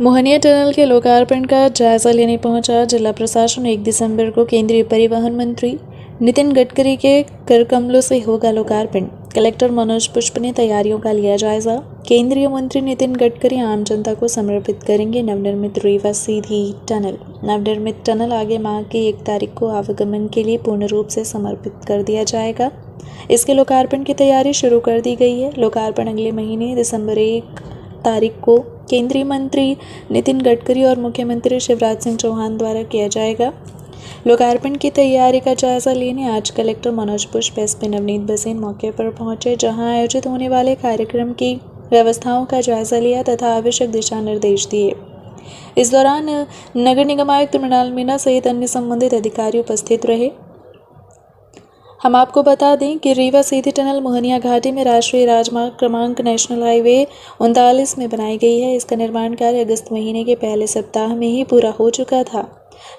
Mohania tunnel के लोकार्पण का जायजा लेने पहुंचा जिला प्रशासन। 1 दिसंबर को केंद्रीय परिवहन मंत्री नितिन गडकरी के करकमलों से होगा लोकार्पण। कलेक्टर मनोज पुष्प ने तैयारियों का लिया जायजा। केंद्रीय मंत्री नितिन गडकरी आम जनता को समर्पित करेंगे नवनिर्मित रीवा सीधी टनल। नवनिर्मित टनल आगे माह की 1 तारीख को आवागमन के लिए पूर्ण रूप से समर्पित कर दिया जाएगा। इसके लोकार्पण की तैयारी शुरू कर दी गई है। लोकार्पण अगले महीने दिसंबर 1 तारीख को केंद्रीय मंत्री नितिन गडकरी और मुख्यमंत्री शिवराज सिंह चौहान द्वारा किया जाएगा। लोकार्पण की तैयारी का जायजा लेने आज कलेक्टर मनोज पुष्प, एसपी नवनीत भसीन मौके पर पहुंचे, जहां आयोजित होने वाले कार्यक्रम की व्यवस्थाओं का जायजा लिया तथा आवश्यक दिशा निर्देश दिए। इस दौरान नगर निगम आयुक्त मृणाल मीणा सहित अन्य संबंधित अधिकारी उपस्थित रहे। हम आपको बता दें कि रीवा सीधी टनल मोहनिया घाटी में राष्ट्रीय राजमार्ग क्रमांक नेशनल हाईवे 39 में बनाई गई है। इसका निर्माण कार्य अगस्त महीने के पहले सप्ताह में ही पूरा हो चुका था।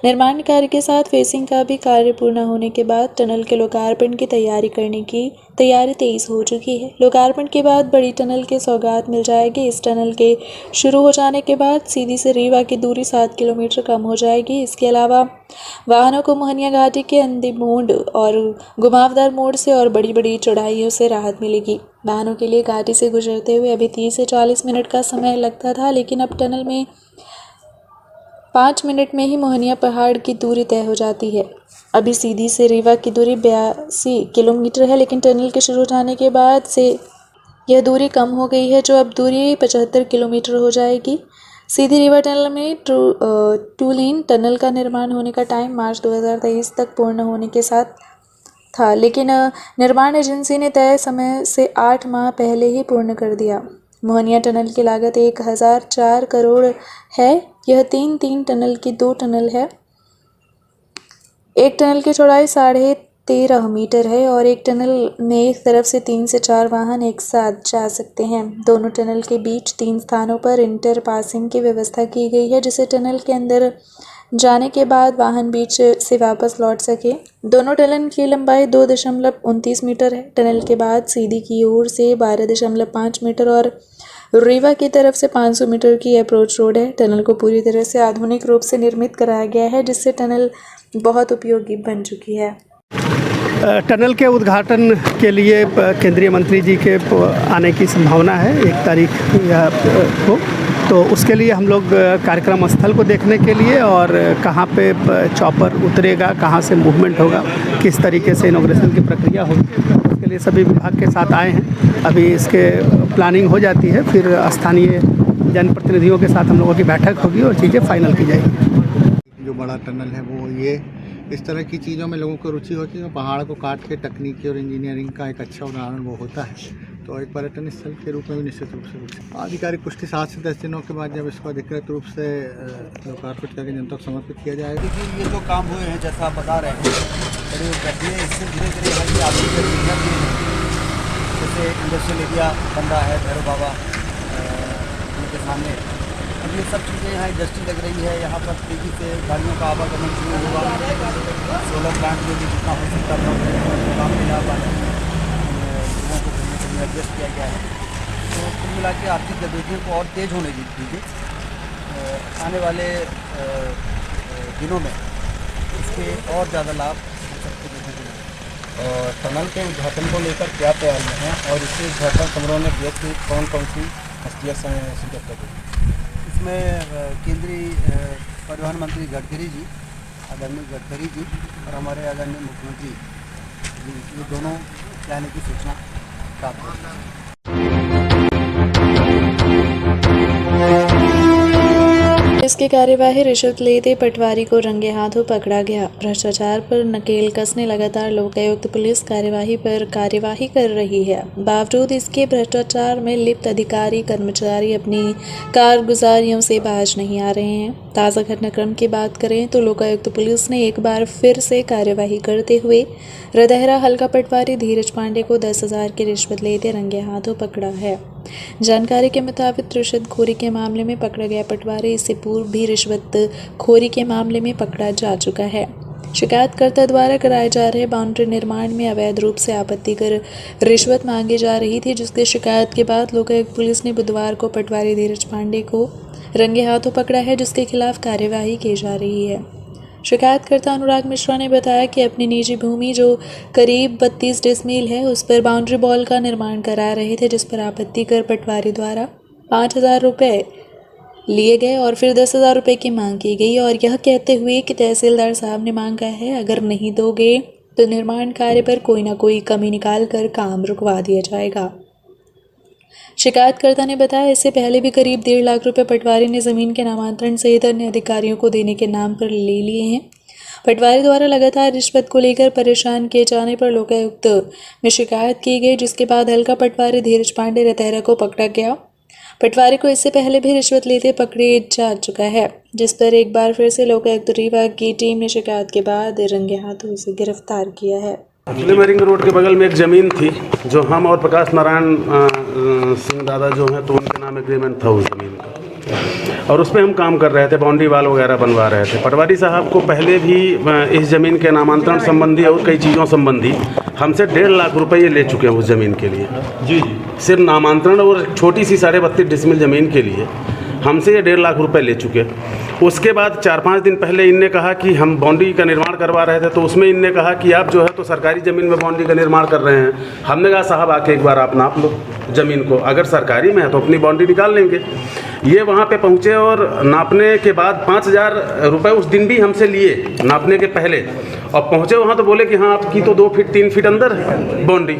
निर्माण कार्य के साथ फेसिंग का भी कार्य पूर्ण होने के बाद टनल के लोकार्पण की तैयारी करने की तैयारी तेज हो चुकी है। लोकार्पण के बाद बड़ी टनल की सौगात मिल जाएगी। इस टनल के शुरू हो जाने के बाद सीधी से रीवा की दूरी 7 किलोमीटर कम हो जाएगी। इसके अलावा वाहनों को मोहनिया घाटी के अंधे मोड़ और घुमावदार मोड़ से और बड़ी बड़ी चढ़ाइयों से राहत मिलेगी। वाहनों के लिए घाटी से गुजरते हुए अभी 30 से 40 मिनट का समय लगता था, लेकिन अब टनल में 5 मिनट में ही मोहनिया पहाड़ की दूरी तय हो जाती है। अभी सीधी से रीवा की दूरी 82 किलोमीटर है, लेकिन टनल के शुरू हो जाने के बाद से यह दूरी कम हो गई है, जो अब दूरी 75 किलोमीटर हो जाएगी। सीधी रीवा टनल में टू लेन टनल का निर्माण होने का टाइम मार्च 2023 तक पूर्ण होने के साथ था, लेकिन निर्माण एजेंसी ने तय समय से 8 माह पहले ही पूर्ण कर दिया। मोहनिया टनल की लागत 1004 करोड़ है। यह 3 टनल की 2 टनल है। एक टनल की चौड़ाई 13.5 मीटर है और एक टनल में एक तरफ से 3 से 4 वाहन एक साथ जा सकते हैं। दोनों टनल के बीच 3 स्थानों पर इंटर पासिंग की व्यवस्था की गई है, जिससे टनल के अंदर जाने के बाद वाहन बीच से वापस लौट सके। दोनों टनल की लंबाई 2.29 मीटर है। टनल के बाद सीधी की ओर से 12.5 मीटर और रीवा की तरफ से 500 मीटर की अप्रोच रोड है। टनल को पूरी तरह से आधुनिक रूप से निर्मित कराया गया है, जिससे टनल बहुत उपयोगी बन चुकी है। टनल के उद्घाटन के लिए केंद्रीय मंत्री जी के आने की संभावना है 1 तारीख को, तो उसके लिए हम लोग कार्यक्रम स्थल को देखने के लिए और कहाँ पे चॉपर उतरेगा, कहाँ से मूवमेंट होगा, किस तरीके से इनॉग्रेशन की प्रक्रिया होगी, उसके लिए सभी विभाग के साथ आए हैं। अभी इसके प्लानिंग हो जाती है, फिर स्थानीय जनप्रतिनिधियों के साथ हम लोगों की बैठक होगी और चीज़ें फाइनल की जाएगी। जो बड़ा टनल है वो ये इस तरह की चीज़ों में लोगों को रुचि होती है। पहाड़ को काट के तकनीकी और इंजीनियरिंग का एक अच्छा उदाहरण वो होता है, तो एक पर्यटन स्थल के रूप में भी निश्चित रूप से आधिकारिक पुष्टि 7 से 10 दिनों के बाद जब इसको अधिकृत रूप से लोकार्पित करके जनता को समर्पित किया जाएगा। देखिए, ये जो काम हुए हैं जैसा आप बता रहे हैं, इससे धीरे धीरे हल्की आगे जैसे इंडस्ट्रियल एरिया बन रहा है भैरव बाबा उनके सामने। अब ये सब चीज़ें यहाँ इंडस्ट्री लग रही है, यहाँ पर तेज़ी से गाड़ियों का आवागमन शुरू हुआ। सोलर प्लांट में भी जितना हो सकता था काम मिला, लोगों को घूमने के लिए एडजस्ट किया गया है। तो कुल मिला के आर्थिक गतिविधियों को और तेज़ होने दीजिए। आने वाले दिनों में इसके और ज़्यादा लाभ हम सबको देखने को मिलेगा। और टनल के उद्घाटन को लेकर क्या तैयारियां हैं और इसके उद्घाटन समारोह में व्यक्ति कौन कौन सी हस्तियाँ शिरकत करेंगी? इसमें केंद्रीय परिवहन मंत्री गडकरी जी, आदरणीय गडकरी जी और हमारे आदरणीय मुख्यमंत्री जी, ये दोनों आने की सूचना प्राप्त हुई। इसकी कार्यवाही रिश्वत लेते पटवारी को रंगे हाथों पकड़ा गया। भ्रष्टाचार पर नकेल कसने लगातार लोकायुक्त पुलिस कार्यवाही पर कार्यवाही कर रही है। बावजूद इसके भ्रष्टाचार में लिप्त अधिकारी कर्मचारी अपनी कारगुजारियों से बाज नहीं आ रहे हैं। ताज़ा घटनाक्रम की बात करें तो लोकायुक्त पुलिस ने एक बार फिर से कार्यवाही करते हुए रदहरा हल्का पटवारी धीरज पांडे को 10,000 की रिश्वत लेते रंगे हाथों पकड़ा है। जानकारी के मुताबिक रिश्वत खोरी के मामले में पकड़ा गया पटवारी इससे पूर्व भी रिश्वत खोरी के मामले में पकड़ा जा चुका है। शिकायतकर्ता द्वारा कराए जा रहे बाउंड्री निर्माण में अवैध रूप से आपत्ति कर रिश्वत मांगी जा रही थी, जिसकी शिकायत के बाद लोकायुक्त पुलिस ने बुधवार को पटवारी धीरज पांडे को रंगे हाथों पकड़ा है, जिसके खिलाफ कार्यवाही की जा रही है। शिकायतकर्ता अनुराग मिश्रा ने बताया कि अपनी निजी भूमि जो करीब 32 डिसमील है उस पर बाउंड्री वॉल का निर्माण करा रहे थे, जिस पर आपत्ति कर पटवारी द्वारा 5,000 रुपये लिए गए और फिर 10,000 रुपये की मांग की गई और यह कहते हुए कि तहसीलदार साहब ने मांगा है, अगर नहीं दोगे तो निर्माण कार्य पर कोई ना कोई कमी निकाल कर काम रुकवा दिया जाएगा। शिकायतकर्ता ने बताया, इससे पहले भी करीब 1.5 लाख रुपए पटवारी ने जमीन के नामांतरण सहित अन्य अधिकारियों को देने के नाम पर ले लिए हैं। पटवारी द्वारा लगातार रिश्वत को लेकर परेशान किए जाने पर लोकायुक्त में शिकायत की गई, जिसके बाद हल्का पटवारी धीरज पांडे रतहरा को पकड़ा गया। पटवारी को इससे पहले भी रिश्वत लेते पकड़े जा चुका है, जिस पर एक बार फिर से लोकायुक्त रीवा की टीम ने शिकायत के बाद रंगे हाथों उसे गिरफ्तार किया है। एक्चुअली रिंग रोड के बगल में एक ज़मीन थी जो हम और प्रकाश नारायण सिंह दादा जो हैं तो उनके नाम एग्रीमेंट था उस ज़मीन का, और उस पर हम काम कर रहे थे, बाउंड्री वाल वगैरह बनवा रहे थे। पटवारी साहब को पहले भी इस ज़मीन के नामांतरण संबंधी और कई चीज़ों संबंधी हमसे 1.5 लाख रुपये ले चुके हैं उस ज़मीन के लिए। जी सिर्फ नामांतरण और छोटी सी 32.5 डिसमिल ज़मीन के लिए हमसे ये 1.5 लाख रुपए ले चुके। उसके बाद 4-5 दिन पहले इनने कहा कि हम बाउंड्री का निर्माण करवा रहे थे, तो उसमें इनने कहा कि आप जो है तो सरकारी ज़मीन में बाउंड्री का निर्माण कर रहे हैं। हमने कहा साहब आके एक बार आप नाप लो ज़मीन को, अगर सरकारी में है तो अपनी बाउंड्री निकाल लेंगे। ये वहाँ पे पहुँचे और नापने के बाद 5,000 रुपये उस दिन भी हमसे लिए नापने के पहले, और पहुँचे वहाँ तो बोले कि हाँ आपकी तो 2 फीट 3 फीट अंदर है बाउंड्री,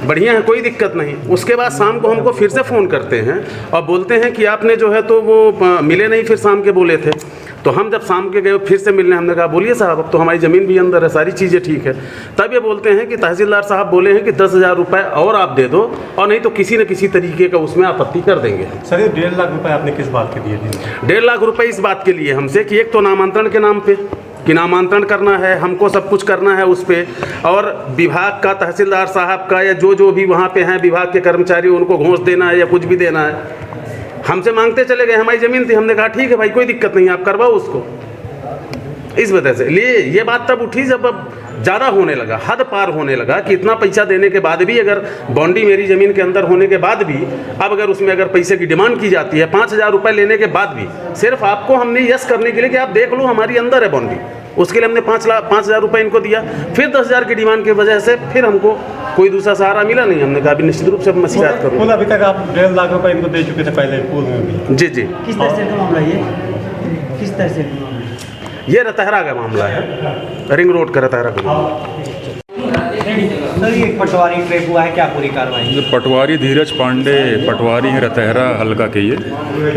बढ़िया है, कोई दिक्कत नहीं। उसके बाद शाम को हमको फिर से फ़ोन करते हैं और बोलते हैं कि आपने जो है तो वो मिले नहीं, फिर शाम के बोले थे। तो हम जब शाम के गए फिर से मिलने, हमने कहा बोलिए साहब अब तो हमारी ज़मीन भी अंदर है, सारी चीज़ें ठीक है। तब ये बोलते हैं कि तहसीलदार साहब बोले हैं कि 10,000 रुपये और आप दे दो और नहीं तो किसी न किसी तरीके का उसमें आपत्ति कर देंगे। सर ये 1.5 लाख रुपए आपने किस बात के दिए थे? 1.5 लाख रुपये इस बात के लिए हमसे कि एक तो नामांतरण के नाम पे कि नामांतरण करना है, हमको सब कुछ करना है उस पर, और विभाग का तहसीलदार साहब का या जो भी वहाँ पे हैं विभाग के कर्मचारी उनको घूस देना है या कुछ भी देना है। हमसे मांगते चले गए, हमारी ज़मीन थी, हमने कहा ठीक है भाई कोई दिक्कत नहीं, आप करवाओ उसको। इस वजह से लिए ये बात तब उठी जब अब ज़्यादा होने लगा, हद पार होने लगा कि इतना पैसा देने के बाद भी, अगर बाउंड्री मेरी ज़मीन के अंदर होने के बाद भी, अब अगर उसमें अगर पैसे की डिमांड की जाती है 5,000 रुपये लेने के बाद भी, सिर्फ आपको हमने यस करने के लिए कि आप देख लो हमारी अंदर है बाउंड्री, उसके लिए हमने 5,000 रुपये इनको दिया। फिर 10,000 की डिमांड की वजह से फिर हमको कोई दूसरा सहारा मिला नहीं। हमने कहा अभी निश्चित रूप से मैं शिकायत करूँगा। अभी तक आप 1.5 लाख रुपये इनको दे चुके थे पहले पूल में भी? जी जी। किस तरह से मामला ये किस तरह से ये रतहरा का मामला है, रिंग रोड का रतहरा का मामला। सर ये पटवारी ट्रैप हुआ है, क्या पूरी कार्रवाई? जो पटवारी धीरज पांडे पटवारी हैं रतहरा हल्का के, ये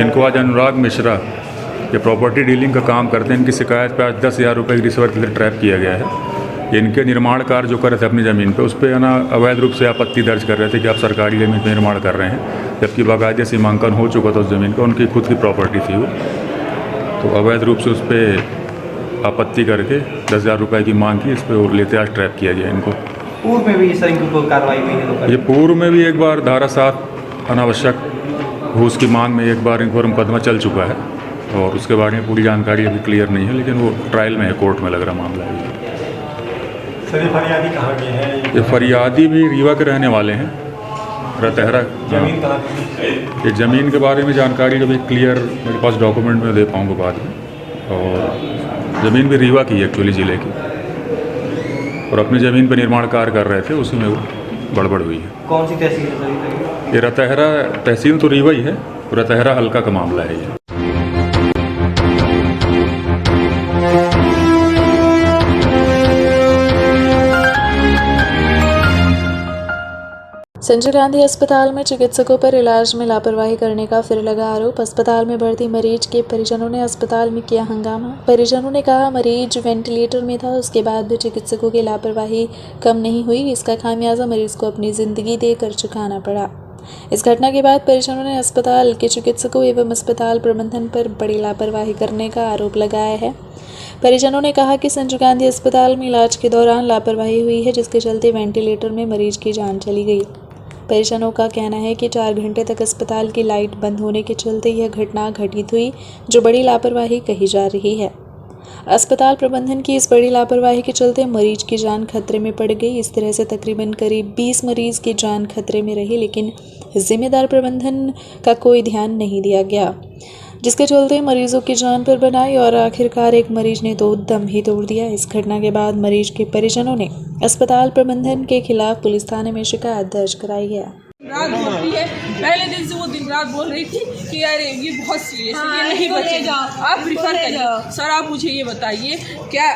इनको आज अनुराग मिश्रा ये प्रॉपर्टी डीलिंग का काम करते हैं, इनकी शिकायत पे आज 10,000 रुपये की रिश्वत के लिए ट्रैप किया गया है। इनके निर्माण कार्य जो कर रहे थे अपनी ज़मीन पे, उस पर ना अवैध रूप से आपत्ति दर्ज कर रहे थे कि आप सरकारी ज़मीन पर निर्माण कर रहे हैं, जबकि बाकायदे सीमांकन हो चुका था उस ज़मीन का, उनकी खुद की प्रॉपर्टी थी वो। तो अवैध रूप से उस पर आपत्ति करके 10,000 रुपये की मांग की, इस पर लेते आज ट्रैप किया गया इनको। पूर्व में भी सर इनको कार्रवाई हुई है? ये पूर्व में भी एक बार धारा 7 अनावश्यक घूस की मांग में एक बार इन पर मुकदमा चल चुका है, और उसके बारे में पूरी जानकारी अभी क्लियर नहीं है, लेकिन वो ट्रायल में है, कोर्ट में लग रहा मामला है। सर ये फरियादी कहाँ के हैं? ये फरियादी भी रीवा के रहने वाले हैं, रतहरा। जमीन कहाँ की? ये ज़मीन के बारे में जानकारी जब एक क्लियर मेरे पास डॉक्यूमेंट में दे पाऊँगा बाद में। और ज़मीन भी रीवा की है एक्चुअली ज़िले की, और अपनी ज़मीन पर निर्माण कार्य कर रहे थे, उसी में वो गड़बड़ हुई है। कौन सी तहसील है सर? ये रतहरा तहसील तो रीवा ही है, रतहरा हल्का का मामला है ये। संजय गांधी अस्पताल में चिकित्सकों पर इलाज में लापरवाही करने का फिर लगा आरोप। अस्पताल में भर्ती मरीज के परिजनों ने अस्पताल में किया हंगामा। परिजनों ने कहा मरीज वेंटिलेटर में था, उसके बाद भी चिकित्सकों की लापरवाही कम नहीं हुई, इसका खामियाजा मरीज को अपनी ज़िंदगी देकर चुकाना पड़ा। इस घटना के बाद परिजनों ने अस्पताल के चिकित्सकों एवं अस्पताल प्रबंधन पर बड़ी लापरवाही करने का आरोप लगाया है। परिजनों ने कहा कि संजय गांधी अस्पताल में इलाज के दौरान लापरवाही हुई है, जिसके चलते वेंटिलेटर में मरीज की जान चली गई। परिजनों का कहना है कि 4 घंटे तक अस्पताल की लाइट बंद होने के चलते यह घटना घटित हुई, जो बड़ी लापरवाही कही जा रही है। अस्पताल प्रबंधन की इस बड़ी लापरवाही के चलते मरीज की जान खतरे में पड़ गई। इस तरह से तकरीबन करीब 20 मरीज की जान खतरे में रही, लेकिन जिम्मेदार प्रबंधन का कोई ध्यान नहीं दिया गया, जिसके चलते मरीजों की जान पर बनाई और आखिरकार एक मरीज ने तो दम ही तोड़ दिया। इस घटना के बाद मरीज के परिजनों ने अस्पताल प्रबंधन के खिलाफ पुलिस थाने में शिकायत दर्ज कराई है। रात बोलती है, पहले दिन से वो दिन रात बोल रही थी कि अरे ये बहुत सीरियस है, ये नहीं बचेगा, आप रिफर करिए। सर आप मुझे ये बताइए, क्या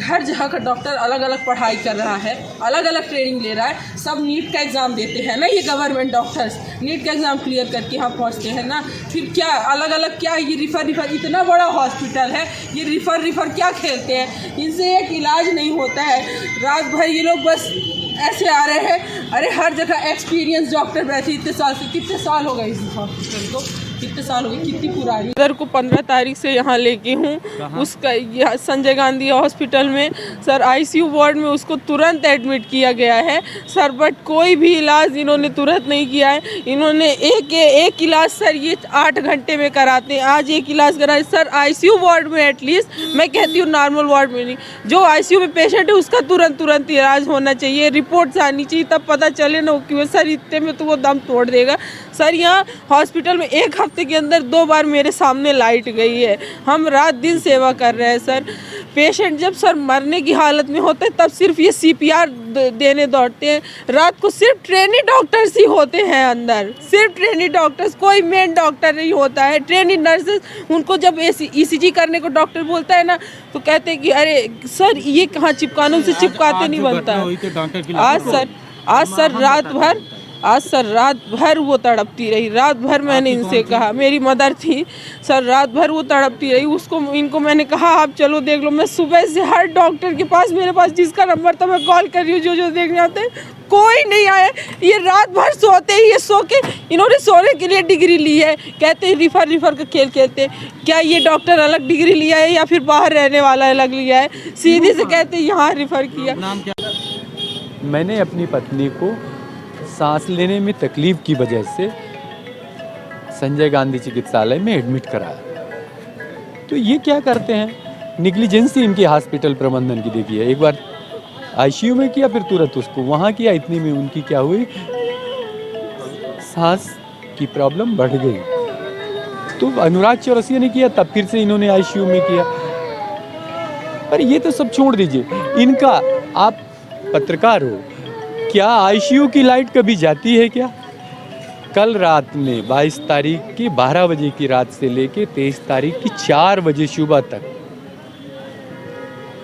हर जगह का डॉक्टर अलग अलग पढ़ाई कर रहा है, अलग अलग ट्रेनिंग ले रहा है, सब नीट का एग्ज़ाम देते हैं ना, ये गवर्नमेंट डॉक्टर्स नीट का एग्ज़ाम क्लियर करके यहाँ पहुँचते हैं ना, फिर क्या अलग अलग क्या ये रिफ़र इतना बड़ा हॉस्पिटल है, ये रिफ़र क्या खेलते हैं, इनसे एक इलाज नहीं होता है। रात भर ये लोग बस ऐसे आ रहे हैं। अरे हर जगह एक्सपीरियंस डॉक्टर बैठे इतने साल से, कितने साल हो गए इस हॉस्पिटल को, कितने साल हो गए, कितनी पुरानी। सर को 15 तारीख से यहाँ लेके हूँ, उसका संजय गांधी हॉस्पिटल में सर आईसीयू वार्ड में उसको तुरंत एडमिट किया गया है सर, बट कोई भी इलाज इन्होंने तुरंत नहीं किया है। इन्होंने एक इलाज सर ये 8 घंटे में कराते हैं, आज एक इलाज कराए सर आईसीयू वार्ड में, एटलीस्ट मैं कहती हूँ नॉर्मल वार्ड में नहीं, जो आईसीयू में पेशेंट है उसका तुरंत इलाज होना चाहिए, रिपोर्ट्स आनी चाहिए, तब पता चले ना कि सर इतने में तो वो दम तोड़ देगा। सर यहाँ हॉस्पिटल में एक हफ्ते के अंदर 2 बार मेरे सामने लाइट गई है, हम रात दिन सेवा कर रहे हैं सर। पेशेंट जब सर मरने की हालत में होते हैं तब सिर्फ ये सीपीआर देने दौड़ते हैं, रात को सिर्फ ट्रेनी डॉक्टर्स ही होते हैं अंदर, सिर्फ ट्रेनी डॉक्टर्स, कोई मेन डॉक्टर नहीं होता है। ट्रेनी नर्सेज उनको जब ईसीजी करने को डॉक्टर बोलता है ना तो कहते हैं कि अरे सर ये कहाँ कानून से चिपकाते नहीं बनता। आज सर रात भर वो तड़पती रही, रात भर मैंने इनसे कहा, मेरी मदर थी सर, रात भर वो तड़पती रही, इनको मैंने कहा आप चलो देख लो। मैं सुबह से हर डॉक्टर के पास, मेरे पास जिसका नंबर था मैं कॉल कर रही हूँ, जो देखने आते हैं, कोई नहीं आया। ये रात भर सोते ही, ये सो के इन्होंने सोने के लिए डिग्री ली है, कहते हैं रिफर का खेल खेलते हैं। क्या ये डॉक्टर अलग डिग्री लिया है या फिर बाहर रहने वाला अलग लिया है? सीधे से कहते हैं यहाँ रिफर किया। मैंने अपनी पत्नी को सांस लेने में तकलीफ की वजह से संजय गांधी चिकित्सालय में एडमिट कराया। तो ये क्या करते हैं, निग्लिजेंसी इनकी हॉस्पिटल प्रबंधन की देखिए, एक बार आईसीयू में किया फिर तुरंत उसको वहाँ किया, इतनी में उनकी क्या हुई, सांस की प्रॉब्लम बढ़ गई। तो अनुराग चौरसिया ने किया, तब फिर से इन्होंने आईसीयू में किया। पर ये तो सब छोड़ दीजिए, इनका, आप पत्रकार हो, क्या आईसीयू की लाइट कभी जाती है क्या? कल रात में 22 तारीख की 12 बजे की रात से लेके 23 तारीख की 4 बजे सुबह तक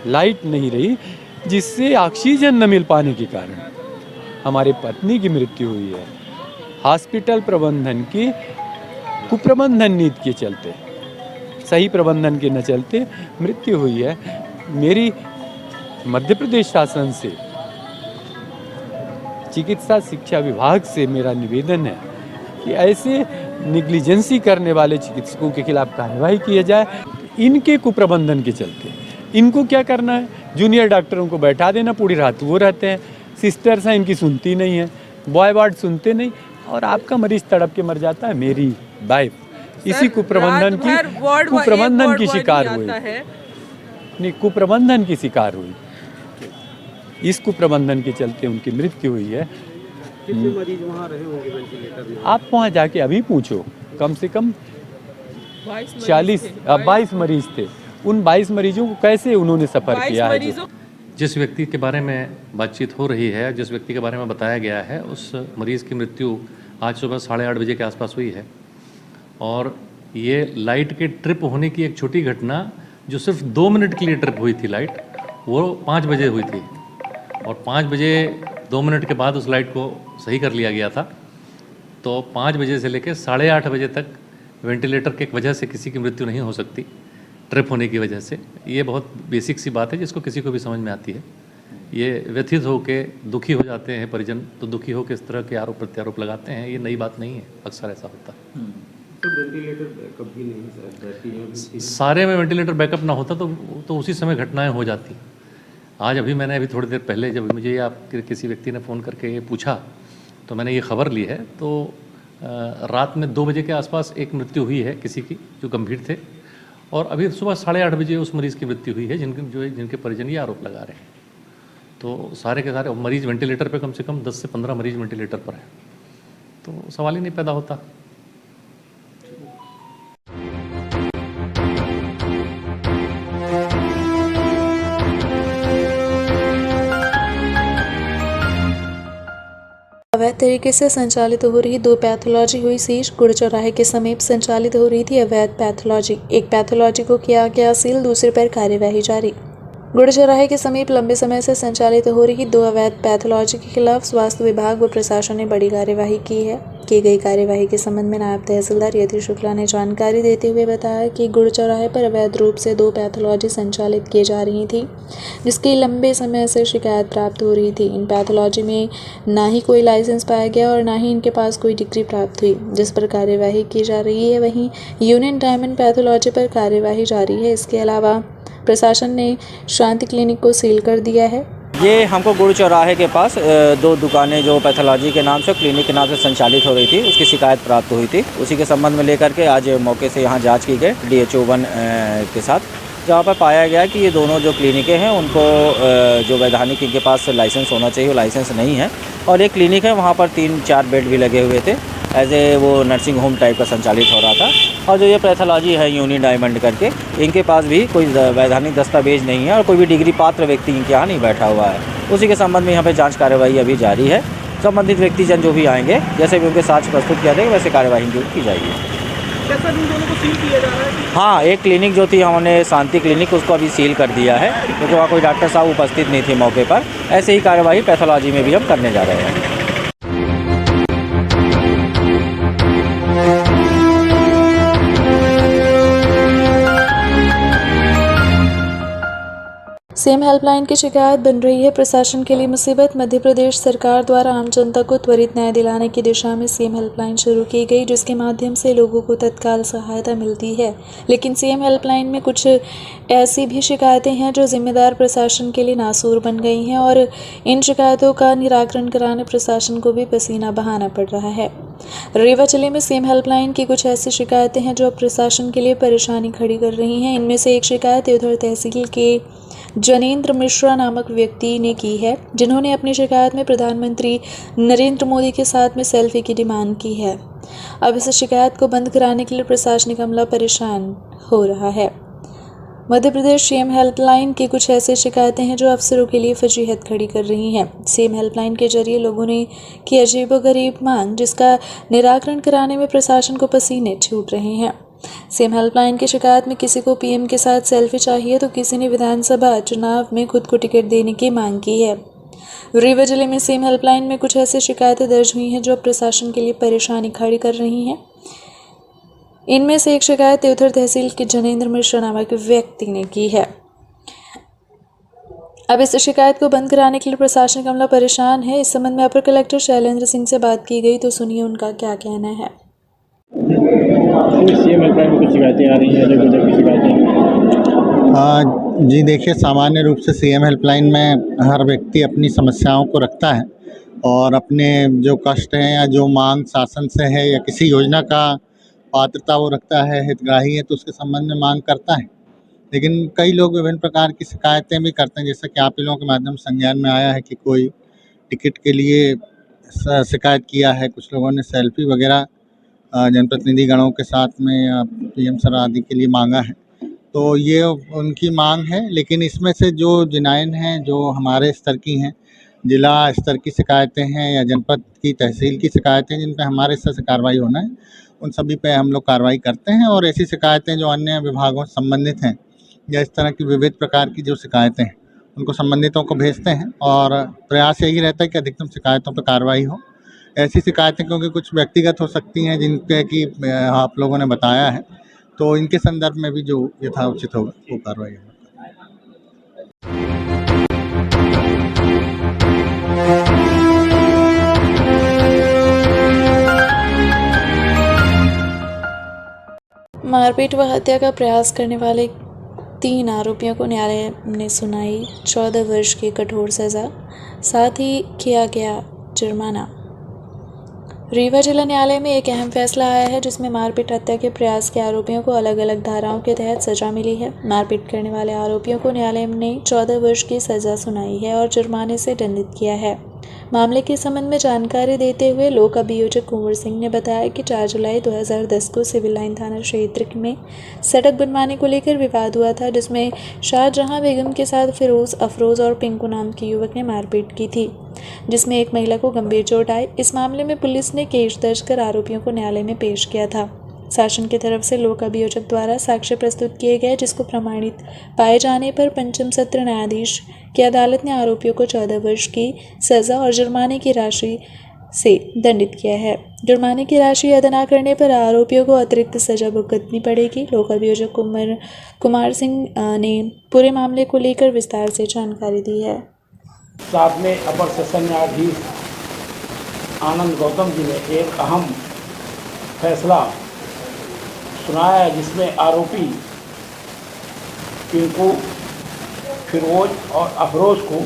लाइट नहीं रही, जिससे ऑक्सीजन न मिल पाने के कारण हमारे पत्नी की मृत्यु हुई है। हॉस्पिटल प्रबंधन की कुप्रबंधन नीति के चलते, सही प्रबंधन के न चलते मृत्यु हुई है। मेरी मध्य प्रदेश शासन से, चिकित्सा शिक्षा विभाग से मेरा निवेदन है कि ऐसे निग्लिजेंसी करने वाले चिकित्सकों के खिलाफ कार्रवाई किया जाए। इनके कुप्रबंधन के चलते इनको क्या करना है, जूनियर डॉक्टरों को बैठा देना, पूरी रात वो रहते हैं, सिस्टर्स हैं इनकी सुनती नहीं है, बॉय वार्ड सुनते नहीं, और आपका मरीज तड़प के मर जाता है। मेरी वाइफ इसी कुप्रबंधन की शिकार हुई, नहीं कुप्रबंधन की शिकार हुई, इस कुप्रबंधन के चलते उनकी मृत्यु हुई है। कितने मरीज वहाँ रहे होंगे वेंटिलेटर में? आप वहाँ जाके अभी पूछो, कम से कम 22 मरीज थे। उन 22 मरीजों को कैसे उन्होंने सफ़र किया है? जिस व्यक्ति के बारे में बातचीत हो रही है, जिस व्यक्ति के बारे में बताया गया है, उस मरीज़ की मृत्यु आज सुबह 8:30 बजे के आसपास हुई है। और ये लाइट के ट्रिप होने की एक छोटी घटना, जो सिर्फ 2 मिनट के लिए ट्रिप हुई थी लाइट, वो 5 बजे हुई थी, और 5 बजे 2 मिनट के बाद उस लाइट को सही कर लिया गया था। तो 5 बजे से लेकर 8:30 बजे तक वेंटिलेटर के वजह से किसी की मृत्यु नहीं हो सकती, ट्रिप होने की वजह से। ये बहुत बेसिक सी बात है जिसको किसी को भी समझ में आती है। ये व्यथित हो के दुखी हो जाते हैं परिजन, तो दुखी हो के इस तरह के आरोप प्रत्यारोप लगाते हैं, ये नई बात नहीं है, अक्सर ऐसा होता है। तो वेंटिलेटर बैकअप भी नहीं, सारे में वेंटिलेटर बैकअप ना होता तो उसी समय घटनाएं हो जाती। आज मैंने अभी थोड़ी देर पहले जब मुझे आप किसी व्यक्ति ने फ़ोन करके ये पूछा तो मैंने ये खबर ली है। तो रात में 2 बजे के आसपास एक मृत्यु हुई है किसी की, जो गंभीर थे, और अभी सुबह 8:30 बजे उस मरीज़ की मृत्यु हुई है जिनके परिजन ये आरोप लगा रहे हैं। तो सारे के सारे मरीज़ वेंटिलेटर पे कम से कम 10 से 15 मरीज़ वेंटिलेटर पर हैं, तो सवाल ही नहीं पैदा होता। अवैध तरीके से संचालित हो रही 2 पैथोलॉजी हुई सीज। गुड़ चौराहे के समीप संचालित हो रही थी अवैध पैथोलॉजी। एक पैथोलॉजी को किया गया सील, दूसरे पर कार्यवाही जारी। गुड़ चौराहे के समीप लंबे समय से संचालित हो रही 2 अवैध पैथोलॉजी के खिलाफ स्वास्थ्य विभाग व प्रशासन ने बड़ी कार्यवाही की है। की गई कार्यवाही के संबंध में नायब तहसीलदार यति शुक्ला ने जानकारी देते हुए बताया कि गुड़ चौराहे पर अवैध रूप से 2 पैथोलॉजी संचालित की जा रही थी, जिसकी लंबे समय से शिकायत प्राप्त हो रही थी। इन पैथोलॉजी में ना ही कोई लाइसेंस पाया गया और ना ही इनके पास कोई डिग्री प्राप्त हुई, जिस पर कार्यवाही की जा रही है। वहीं यूनियन डायमंड पैथोलॉजी पर कार्यवाही जारी है। इसके अलावा प्रशासन ने शांति क्लिनिक को सील कर दिया है। ये हमको गुड़ चौराहे के पास 2 दुकानें जो पैथोलॉजी के नाम से, क्लिनिक के नाम से संचालित हो रही थी, उसकी शिकायत प्राप्त हुई थी। उसी के संबंध में लेकर के आज मौके से यहाँ जांच की गई DHO 1 के साथ, जहाँ पर पाया गया कि ये दोनों जो क्लिनिकें हैं उनको जो वैधानिक इनके पास लाइसेंस होना चाहिए वो लाइसेंस नहीं है। और एक क्लिनिक है वहाँ पर 3-4 बेड भी लगे हुए थे, एज ए वो नर्सिंग होम टाइप का संचालित हो रहा था। और जो ये पैथोलॉजी है यूनियन डायमंड करके, इनके पास भी कोई वैधानिक दस्तावेज नहीं है और कोई भी डिग्री पात्र व्यक्ति इनके यहाँ नहीं बैठा हुआ है। उसी के संबंध में यहाँ पे जांच कार्रवाई अभी जारी है। संबंधित व्यक्तिजन जो भी आएंगे, जैसे भी उनके साक्ष्य प्रस्तुत किया जाएगा वैसे कार्यवाही की जाएगी। कैसा इन दोनों को सील किया जा रहा है? हाँ, एक क्लिनिक जो थी हमने शांति क्लिनिक, उसको अभी सील कर दिया है क्योंकि वहाँ कोई डॉक्टर साहब उपस्थित नहीं थे मौके पर। ऐसे ही कार्यवाही पैथोलॉजी में भी हम करने जा रहे हैं। सीएम हेल्पलाइन की शिकायत बन रही है प्रशासन के लिए मुसीबत। मध्य प्रदेश सरकार द्वारा आम जनता को त्वरित न्याय दिलाने की दिशा में सीएम हेल्पलाइन शुरू की गई, जिसके माध्यम से लोगों को तत्काल सहायता मिलती है। लेकिन सीएम हेल्पलाइन में कुछ ऐसी भी शिकायतें हैं जो जिम्मेदार प्रशासन के लिए नासूर बन गई हैं और इन शिकायतों का निराकरण कराने प्रशासन को भी पसीना बहाना पड़ रहा है। रीवा जिले में सीएम हेल्पलाइन की कुछ ऐसी शिकायतें हैं जो प्रशासन के लिए परेशानी खड़ी कर रही हैं। इनमें से एक शिकायत उधर तहसील के जनेंद्र मिश्रा नामक व्यक्ति ने की है, जिन्होंने अपनी शिकायत में प्रधानमंत्री नरेंद्र मोदी के साथ में सेल्फी की डिमांड की है। अब इस शिकायत को बंद कराने के लिए प्रशासनिक अमला परेशान हो रहा है। मध्य प्रदेश सीएम हेल्पलाइन की कुछ ऐसी शिकायतें हैं जो अफसरों के लिए फजीहत खड़ी कर रही हैं। सीएम हेल्पलाइन के जरिए लोगों ने की अजीबोगरीब मांग, जिसका निराकरण कराने में प्रशासन को पसीने छूट रहे हैं। सीएम हेल्पलाइन की शिकायत में किसी को पीएम के साथ सेल्फी चाहिए तो किसी ने विधानसभा चुनाव में खुद को टिकट देने की मांग की है। रीवा जिले में सीएम हेल्पलाइन में कुछ ऐसी शिकायतें दर्ज हुई हैं जो प्रशासन के लिए परेशानी खड़ी कर रही हैं। इनमें से एक शिकायत उधर तहसील के जनेंद्र मिश्रा नामक व्यक्ति ने की है। अब इस शिकायत को बंद कराने के लिए प्रशासनिक अमला परेशान है। इस संबंध में अपर कलेक्टर शैलेंद्र सिंह से बात की गई तो सुनिए उनका क्या कहना है। सीएम हेल्पलाइन में कुछ शिकायतें आ रही हैं, जो शिकायतें। जी देखिए, सामान्य रूप से सीएम हेल्पलाइन में हर व्यक्ति अपनी समस्याओं को रखता है और अपने जो कष्ट हैं या जो मांग शासन से है या किसी योजना का पात्रता वो रखता है, हितग्राही है तो उसके संबंध में मांग करता है। लेकिन कई लोग विभिन्न प्रकार की शिकायतें भी करते हैं, जैसा कि आप लोगों के माध्यम से संज्ञान में आया है कि कोई टिकट के लिए शिकायत किया है, कुछ लोगों ने सेल्फी वगैरह जनप्रतिनिधि गणों के साथ में या पीएम सर आदि के लिए मांगा है। तो ये उनकी मांग है, लेकिन इसमें से जो जिनायन हैं, जो हमारे स्तर की हैं, जिला स्तर की शिकायतें हैं या जनपद की तहसील की शिकायतें जिन पे हमारे स्तर से कार्रवाई होना है, उन सभी पे हम लोग कार्रवाई करते हैं। और ऐसी शिकायतें जो अन्य विभागों से संबंधित हैं या इस तरह की विविध प्रकार की जो शिकायतें हैं उनको संबंधितों को भेजते हैं और प्रयास यही रहता है कि अधिकतम शिकायतों पर कार्रवाई हो। ऐसी शिकायतें क्योंकि कुछ व्यक्तिगत हो सकती हैं जिनके कि आप लोगों ने बताया है, तो इनके संदर्भ में भी जो यथाउचित होगा वो कार्रवाई होगी। मारपीट व हत्या का प्रयास करने वाले 3 आरोपियों को न्यायालय ने सुनाई 14 वर्ष की कठोर सज़ा, साथ ही किया गया जुर्माना। रीवा जिला न्यायालय में एक अहम फैसला आया है जिसमें मारपीट हत्या के प्रयास के आरोपियों को अलग अलग धाराओं के तहत सजा मिली है। मारपीट करने वाले आरोपियों को न्यायालय ने 14 वर्ष की सजा सुनाई है और जुर्माने से दंडित किया है। मामले के संबंध में जानकारी देते हुए लोक अभियोजक कुंवर सिंह ने बताया कि 4 जुलाई 2010 को सिविल लाइन थाना क्षेत्र में सड़क बनवाने को लेकर विवाद हुआ था, जिसमें शाहजहां बेगम के साथ फिरोज, अफरोज और पिंकू नाम के युवक ने मारपीट की थी, जिसमें एक महिला को गंभीर चोट आई। इस मामले में पुलिस ने केस दर्ज कर आरोपियों को न्यायालय में पेश किया था। शासन की तरफ से लोक अभियोजक द्वारा साक्ष्य प्रस्तुत किए गए, जिसको प्रमाणित पाए जाने पर पंचम सत्र न्यायाधीश की अदालत ने आरोपियों को 14 वर्ष की सजा और जुर्माने की राशि से दंडित किया है। जुर्माने की राशि अदा न करने पर आरोपियों को अतिरिक्त सजा भुगतनी पड़ेगी। लोक अभियोजक कुमार सिंह ने पूरे मामले को लेकर विस्तार से जानकारी दी है। साथ में अपर सेशन न्यायाधीश आनंद गौतम जी ने एक अहम फैसला सुनाया है, जिसमें आरोपी पिंकू, फिरोज और अफरोज को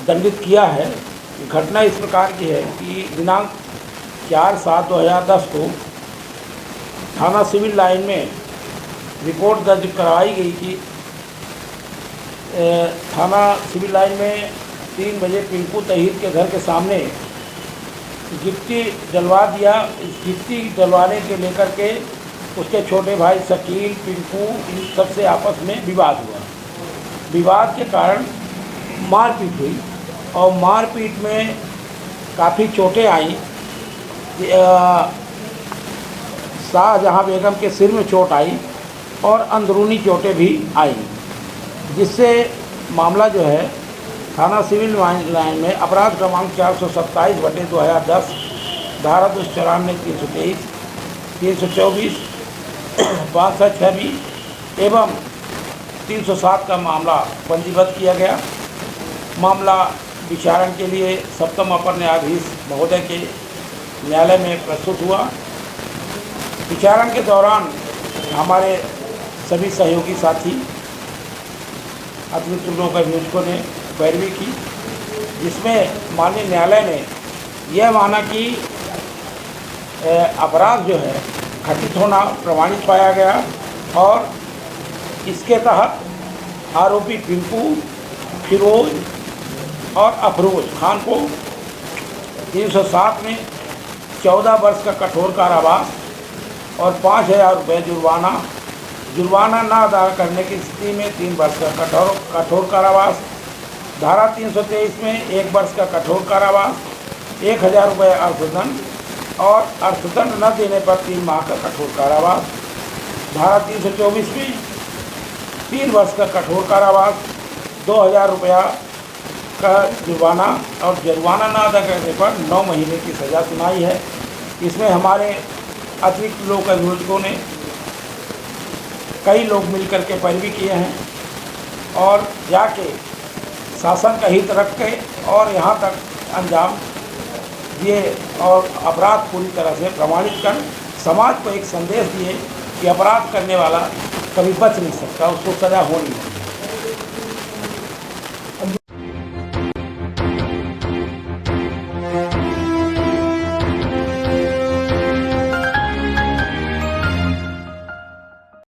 दंडित किया है। घटना इस प्रकार की है कि दिनांक 4/7/2010 को थाना सिविल लाइन में रिपोर्ट दर्ज करवाई गई कि थाना सिविल लाइन में 3 बजे पिंकू तहीर के घर के सामने गिट्टी डलवा दिया। इस गिट्टी डलवाने के लेकर के उसके छोटे भाई शकील, पिंकू, इन सबसे आपस में विवाद हुआ। विवाद के कारण मारपीट हुई और मारपीट में काफ़ी चोटें आई। शाहजहां बेगम के सिर में चोट आई और अंदरूनी चोटें भी आई, जिससे मामला जो है थाना सिविल लाइन में अपराध क्रमांक 427/2010 धारा 294, 323, 324, 6526 एवं 307 का मामला पंजीबद्ध किया गया। मामला विचारण के लिए सप्तम अपर न्यायाधीश महोदय के न्यायालय में प्रस्तुत हुआ। विचारण के दौरान हमारे सभी सहयोगी साथी अतिरिक्त लोक अभियोजकों ने पैरवी की, जिसमें माननीय न्यायालय ने यह माना कि अपराध जो है घटित होना प्रमाणित पाया गया और इसके तहत आरोपी पिंकू, फिरोज और अफरोज खान को 307 में 14 वर्ष का कठोर कारावास और 5,000 रुपये जुर्माना न अदा करने की स्थिति में 3 वर्ष का कठोर कारावास, धारा 323 में 1 वर्ष का कठोर कारावास, 1,000 रुपये अर्थदंड और अर्थदंड न देने पर 3 माह का कठोर कारावास, धारा 324 में 3 वर्ष का कठोर कारावास, 2,000 रुपया का जुर्माना और जुर्माना न अदा करने पर 9 महीने की सज़ा सुनाई है। इसमें हमारे अतिरिक्त लोक अभियोजकों ने कई लोग मिलकर के पैरवी किए हैं और जाके शासन का हित रख के और यहाँ तक अंजाम दिए और अपराध पूरी तरह से प्रमाणित कर समाज को एक संदेश दिए कि अपराध करने वाला कभी बच नहीं सकता, उसको सज़ा होनी है।